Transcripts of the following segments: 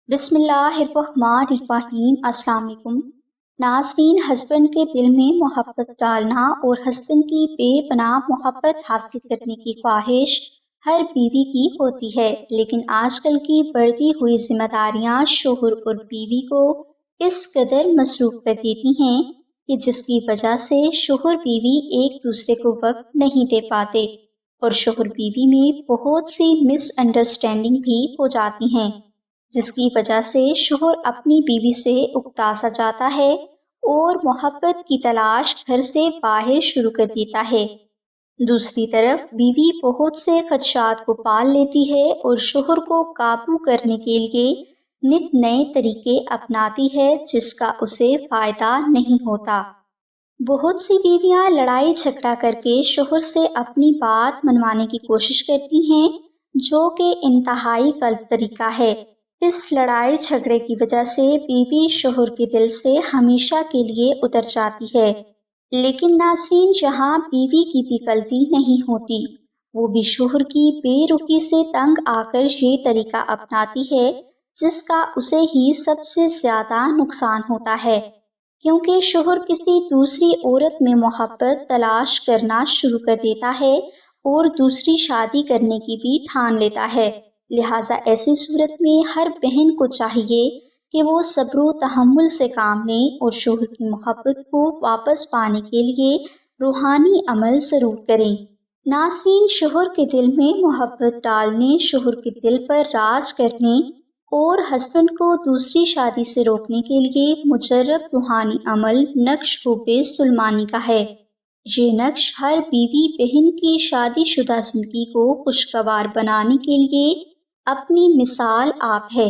بسم اللہ الرحمن الرحیم۔ السلام علیکم ناظرین، ہسبینڈ کے دل میں محبت ڈالنا اور ہسبینڈ کی بے پناہ محبت حاصل کرنے کی خواہش ہر بیوی کی ہوتی ہے، لیکن آج کل کی بڑھتی ہوئی ذمہ داریاں شوہر اور بیوی کو اس قدر مصروف کر دیتی ہیں کہ جس کی وجہ سے شوہر بیوی ایک دوسرے کو وقت نہیں دے پاتے اور شوہر بیوی میں بہت سی مس انڈرسٹینڈنگ بھی ہو جاتی ہیں، جس کی وجہ سے شوہر اپنی بیوی سے اکتا سا جاتا ہے اور محبت کی تلاش گھر سے باہر شروع کر دیتا ہے۔ دوسری طرف بیوی بہت سے خدشات کو پال لیتی ہے اور شوہر کو قابو کرنے کے لیے نت نئے طریقے اپناتی ہے جس کا اسے فائدہ نہیں ہوتا۔ بہت سی بیویاں لڑائی جھگڑا کر کے شوہر سے اپنی بات منوانے کی کوشش کرتی ہیں، جو کہ انتہائی غلط طریقہ ہے۔ اس لڑائی جھگڑے کی وجہ سے بیوی شوہر کے دل سے ہمیشہ کے لیے اتر جاتی ہے، لیکن ناظرین، جہاں بیوی کی بھی غلطی نہیں ہوتی، وہ بھی شوہر کی بے رخی سے تنگ آ کر یہ طریقہ اپناتی ہے جس کا اسے ہی سب سے زیادہ نقصان ہوتا ہے، کیونکہ شوہر کسی دوسری عورت میں محبت تلاش کرنا شروع کر دیتا ہے اور دوسری شادی کرنے کی بھی ٹھان لیتا ہے۔ لہٰذا ایسی صورت میں ہر بہن کو چاہیے کہ وہ صبر و تحمل سے کام لیں اور شوہر کی محبت کو واپس پانے کے لیے روحانی عمل ضرور کریں۔ ناظرین، شوہر کے دل میں محبت ڈالنے، شوہر کے دل پر راج کرنے اور ہسبینڈ کو دوسری شادی سے روکنے کے لیے مجرب روحانی عمل نقش حب سلمانی کا ہے۔ یہ نقش ہر بیوی بہن کی شادی شدہ زندگی کو خوشگوار بنانے کے لیے اپنی مثال آپ ہے۔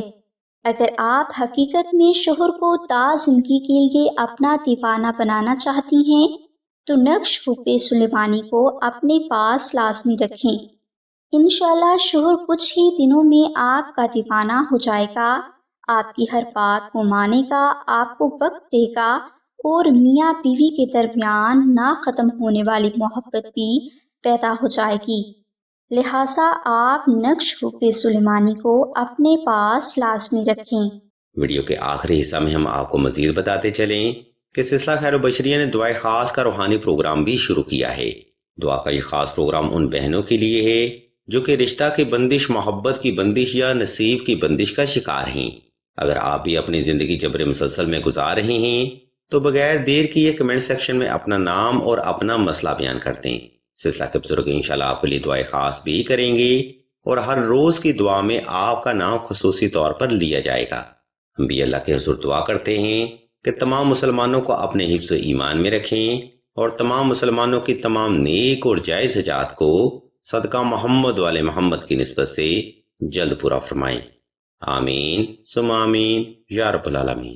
اگر آپ حقیقت میں شوہر کو تا زندگی کے لیے اپنا دیوانہ بنانا چاہتی ہیں تو نقش حب سلیمانی کو اپنے پاس لازمی رکھیں۔ انشاءاللہ شوہر کچھ ہی دنوں میں آپ کا دیوانہ ہو جائے گا، آپ کی ہر بات کو مانے گا، آپ کو وقت دے گا اور میاں بیوی کے درمیان نہ ختم ہونے والی محبت بھی پیدا ہو جائے گی۔ لہٰذا آپ نقش حب سلیمانی کو اپنے پاس لازمی رکھیں۔ ویڈیو کے آخری حصہ میں ہم آپ کو مزید بتاتے چلیں کہ سلسلہ خیر و بشریہ نے دعائے خاص کا روحانی پروگرام بھی شروع کیا ہے۔ دعا کا یہ خاص پروگرام ان بہنوں کے لیے ہے جو کہ رشتہ کی بندش، محبت کی بندش یا نصیب کی بندش کا شکار ہیں۔ اگر آپ بھی اپنی زندگی جبر مسلسل میں گزار رہے ہیں تو بغیر دیر کیے کمنٹ سیکشن میں اپنا نام اور اپنا مسئلہ بیان کر دیں۔ سلسلہ کے بزرگ انشاءاللہ آپ کے لیے دعائے خاص بھی کریں گے اور ہر روز کی دعا میں آپ کا نام خصوصی طور پر لیا جائے گا۔ ہم بھی اللہ کے حضور دعا کرتے ہیں کہ تمام مسلمانوں کو اپنے حفظ و ایمان میں رکھیں اور تمام مسلمانوں کی تمام نیک اور جائز حاجات کو صدقہ محمد والے محمد کی نسبت سے جلد پورا فرمائیں۔ آمین ثم آمین یا رب العالمین۔